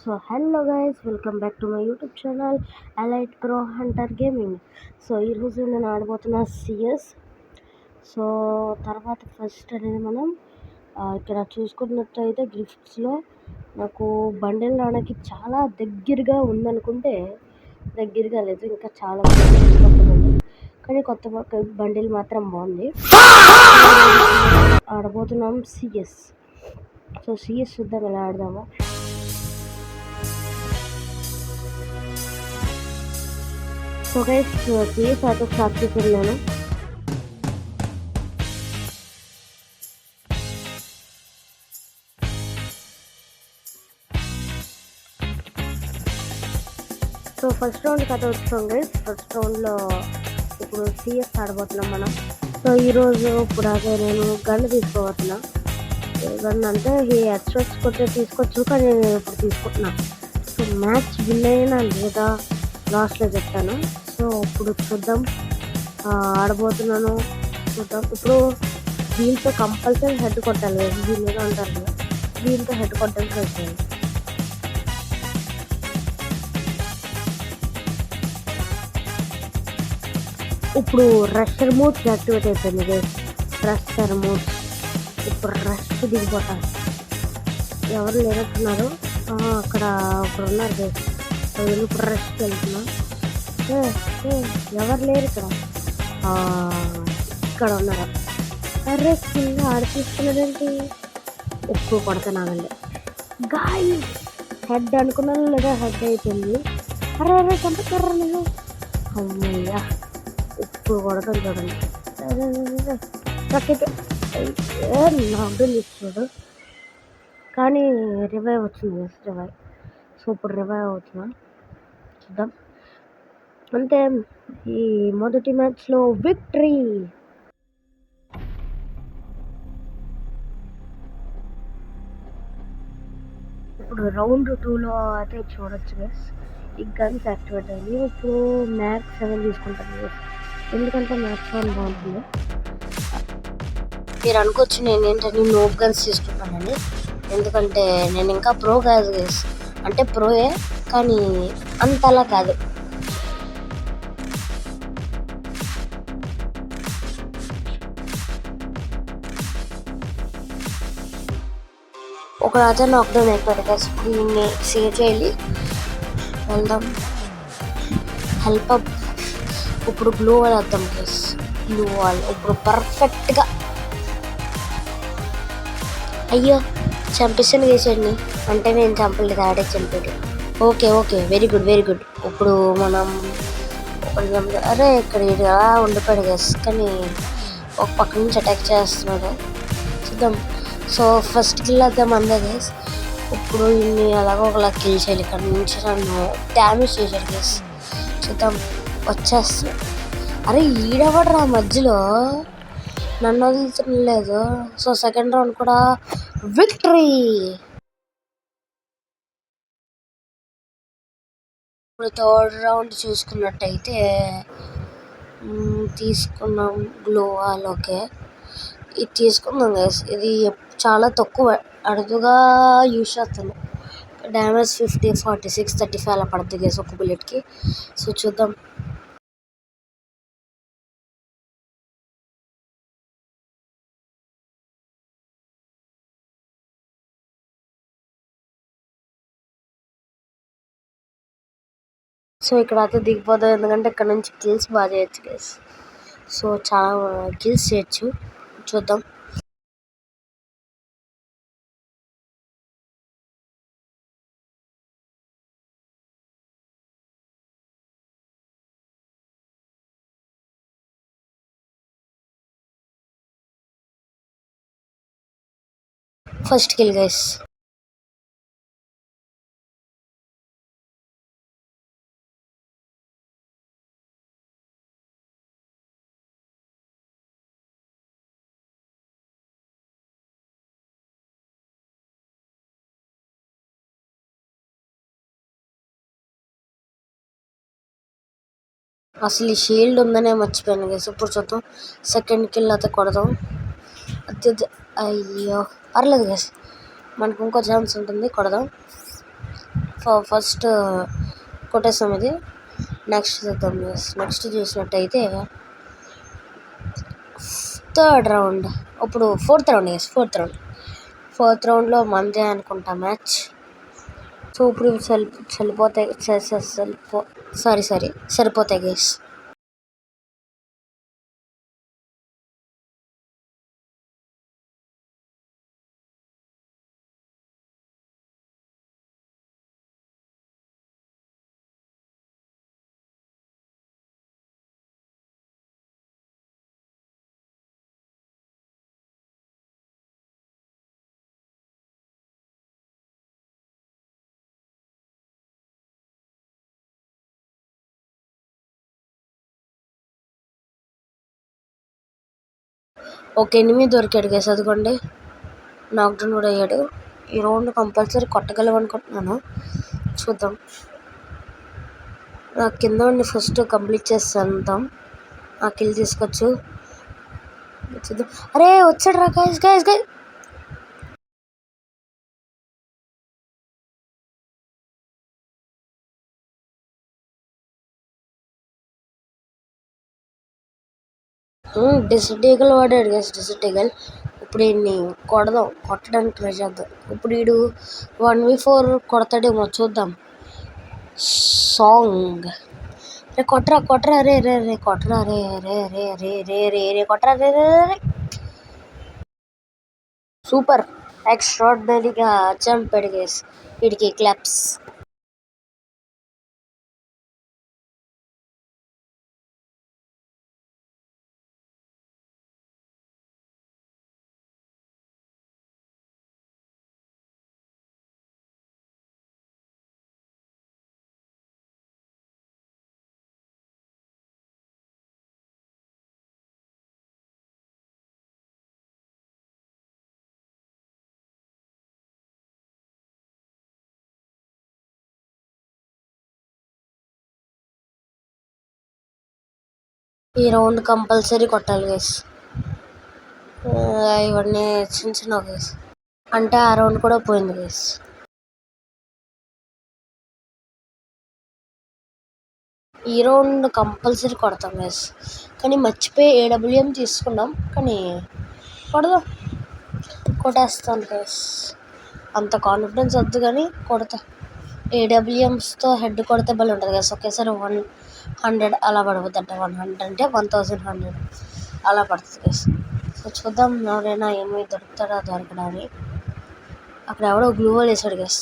So hello guys, welcome back to my YouTube channel alight pro Hunter gaming. So ఈరోజు నేను ఆడబోతున్న CS. So తర్వాత first అనేది మనం ఇక్కడ చూసుకున్నట్టయితే గిఫ్ట్స్లో నాకు బండిల్ రావడానికి చాలా దగ్గరగా ఉందనుకుంటే దగ్గరగా లేదు, ఇంకా చాలా ఉంది. కానీ కొత్త బండిల్ మాత్రం బాగుంది. ఆడబోతున్నాం సిఎస్. సో సిఎస్ చూద్దాం ఎలా ఆడదామో. So guys, CS auto start చేస్తున్నాను. సో ఫస్ట్ రౌండ్ కథ వచ్చాం గైస్. ఫస్ట్ రౌండ్లో ఇప్పుడు సిఎస్ ఆడబోతున్నాం మనం. సో ఈరోజు ఇప్పుడు అదే నేను గన్ తీసుకోబోతున్నా. గన్ అంటే ఈ హెడ్షాట్స్ కొట్టే తీసుకోవచ్చు, కానీ నేను ఇప్పుడు తీసుకుంటున్నా. సో మ్యాచ్ విన్ అయినా లేదా లాస్ట్లో చెప్తాను. సో ఇప్పుడు చూద్దాం, ఆడబోతున్నాను చూద్దాం. ఇప్పుడు దీంతో కంపల్సరీ హెడ్ కొట్టాలి, దీని మీద అంటారు కదా, దీంతో హెడ్ కొట్టడం ట్రై చేయాలి. ఇప్పుడు రషర్ మోడ్స్ యాక్టివేట్ అయిపోయింది. రషర్ మోడ్స్ ఇప్పుడు రష్ దిగిపోతారు. ఎవరు లేనట్టున్నారు, అక్కడ ఒకరు ఉన్నారు గైస్. ఇప్పుడు రష్కి వెళ్తున్నా. ఎవరు లేరు ఇక్కడ. ఇక్కడ ఉన్నారు. అరే కింద ఆడిపిస్తున్నదేంటి? ఎక్కువ కొడతానండి గాయ. హెడ్ అనుకున్నాను లేదా, హెడ్ అయిపోయింది. అరే అరే చంపుతారా నేను? అమ్మయ్యా, ఇప్పుడు కొడతాను చూడండి. నాకు చూడు, కానీ రివైవ్ వచ్చింది. రివైవ్. సో ఇప్పుడు రివైవ్ అవుతున్నా, చూద్దాం. అంతే, ఈ మొదటి మ్యాచ్లో విక్టరీ. ఇప్పుడు రౌండ్ 2లో అయితే చూడొచ్చు గైస్, ఈ గన్స్ యాక్టివేట్ అయ్యి. ఇప్పుడు మ్యాక్ 7 తీసుకుంటాను గైస్, ఎందుకంటే మ్యాక్ 7 బాగుంటుంది. మీరు అనుకోవచ్చు నేను ఏంటని నోబ్ గన్స్ తీసుకుంటానని, ఎందుకంటే నేను ఇంకా ప్రో కాదు గైస్. అంటే ప్రోయే, కానీ అంతలా కాదు. ఒక రాజా నాక్డౌన్ అయిపోయాడు గైస్. దీన్ని సేవ్ చేయాలి, వెళ్దాం. Help up. ఇప్పుడు గ్లూ వాల్ వద్దాం గైస్. గ్లూ వాల్ ఇప్పుడు పర్ఫెక్ట్గా. అయ్యో చంపేసాను గేసాడిని, అంటే నేను చంపలేదు, ఆడే చంపాడు. Okay okay, very good very good. ఇప్పుడు మనం అరే ఇక్కడ ఇలా ఉండిపోయాడు గైస్, కానీ ఒక పక్క నుంచి అటాక్ చేస్తున్నాడు, చూద్దాం. సో ఫస్ట్ కిల్ వద్దాం అందే గైస్. ఇప్పుడు ఇన్ని అలాగో ఒకలా కిల్ చేయాలి. ఇక్కడ నుంచి నన్ను డ్యామేజ్ చేశాడు గైస్, చూద్దాం. వచ్చేస్తా. అరే ఈడవడరా మధ్యలో, నన్ను వదులుతులేదు. సో సెకండ్ రౌండ్ కూడా విక్టరీ. ఇప్పుడు థర్డ్ రౌండ్ చూసుకున్నట్టయితే తీసుకున్నాం గ్లో వాల్. ఓకే, ఇది తీసుకుందాం గైస్. ఇది చాలా తక్కువ, అరుదుగా యూజ్ చేస్తాను. డ్యామేజ్ 50, 46, 35 అలా పడుతుంది గైస్ ఒక బుల్లెట్కి. సో చూద్దాం. సో ఇక్కడ అయితే దిగిపోతాం, ఎందుకంటే ఇక్కడ నుంచి కిల్స్ బాగా చేయొచ్చు గైస్. సో చాలా కిల్స్ చేయొచ్చు, చూద్దాం. First kill guys. అసలు ఈ షీల్డ్ ఉందనే మర్చిపోయాను గైస్. ఇప్పుడు చూద్దాం, సెకండ్ కిల్ అయితే కొడదాం. అది అయ్యో పర్లేదు గైస్, మనకు ఇంకో ఛాన్స్ ఉంటుంది, కొడదాం. ఫస్ట్ కొట్టేస్తాం ఇది. నెక్స్ట్ చూద్దాం. నెక్స్ట్ చూసినట్టయితే థర్డ్ రౌండ్, ఇప్పుడు ఫోర్త్ రౌండ్లో మందే అనుకుంటా మ్యాచ్. సో ఇప్పుడు సరిపోతాయి సరిపోతాయి గైస్. ఒక ఎనిమిది దొరికాడు గైస్, అదిగోండి నాక్డౌన్ కూడా అయ్యాడు. ఈ రౌండ్ కంపల్సరీ కొట్టగలం అనుకుంటున్నాను, చూద్దాం. నా కింద ఉండి ఫస్ట్ కంప్లీట్ చేస్తాం, ఆ కిల్ తీసుకొచ్చు చూద్దాం. అరే వచ్చాడు రా గైస్ గైస్ గైస్. డిసర్ట్ వాడాడు గైస్, డిసర్ట్ ఈగల్. ఇప్పుడు ఈయన్ని కొట్టడానికి ట్రై చేద్దాం. ఇప్పుడు వీడు 1v4 కొడతాడేమో చూద్దాం. సాంగ్ రే కొట్టరా రే కొట్టరా రే కొట్టరా రే. సూపర్, ఎక్స్ట్రాడినరీగా చంపాడు గైస్. వీడికి క్లాప్స్. ఈ రౌండ్ కంపల్సరీ కొట్టాలి గైస్. ఇవన్నీ చిన్న గైస్, అంటే ఆ రౌండ్ కూడా పోయింది గైస్. ఈ రౌండ్ కంపల్సరీ కొడతాం గైస్, కానీ మర్చిపోయి ఏడబ్ల్యూఎం తీసుకున్నాం, కానీ కొట్టేస్తాను గైస్. అంత కాన్ఫిడెన్స్ వద్దు కానీ కొడతా. ఏడబ్ల్యూఎమ్స్తో హెడ్ కొడితే భలే ఉంటుంది గైస్. ఒకేసారి 100 అలా పడిపోతుంట. 100 అంటే 1100 అలా పడుతుంది గైస్. సో చూద్దాం, ఎవరైనా ఏమి దొరకడా అని. అక్కడ ఎవడో గ్లూ వాల్ వేసాడు గైస్.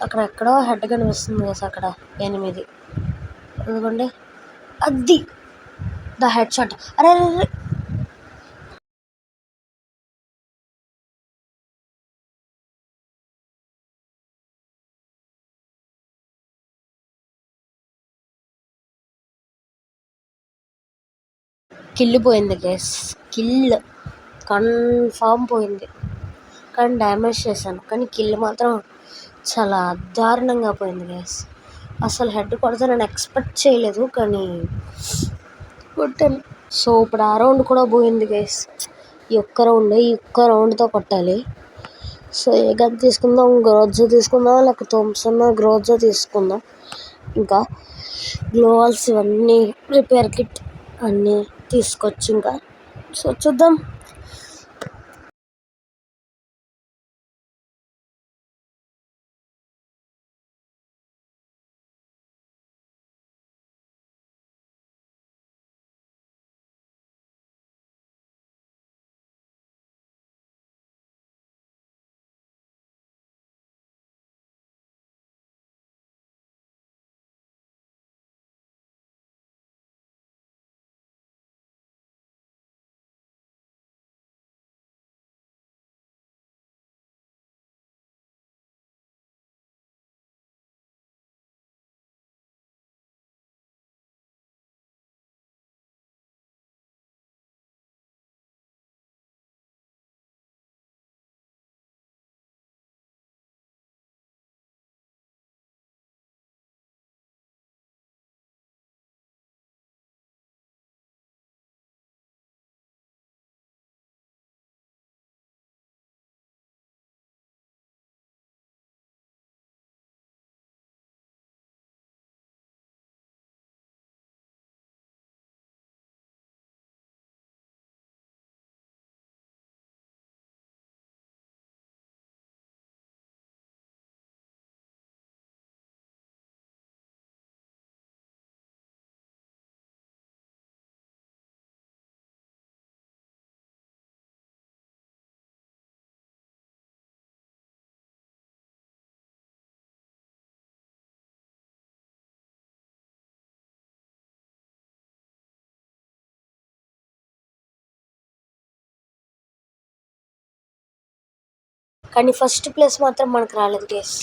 అక్కడ ఎక్కడో హెడ్ కనిపిస్తుంది గైస్, అక్కడ 8. ఎందుకంటే అది ద హెడ్ షాట్. అరే కిల్ పోయింది గైస్, కిల్ కన్ఫామ్ పోయింది. కానీ డ్యామేజ్ చేశాను, కానీ కిల్ మాత్రం చాలా దారుణంగా పోయింది గైస్. అసలు హెడ్ కొడితే నేను ఎక్స్పెక్ట్ చేయలేదు, కానీ కొట్టాను. సో ఇప్పుడు ఆ రౌండ్ కూడా పోయింది గైస్. ఈ ఒక్క రౌండ్తో కొట్టాలి. సో ఏ గన్ తీసుకుందాం, గ్రోజో తీసుకుందాం, లేక థామ్సన్ గ్రోజో తీసుకుందాం. ఇంకా గ్లోవాల్స్ ఇవన్నీ రిపేర్ కిట్ అన్నీ తీసుకొచ్చి ఇంకా సో చూద్దాం. కానీ ఫస్ట్ ప్లేస్ మాత్రం మనకు రాలేదు గేస్.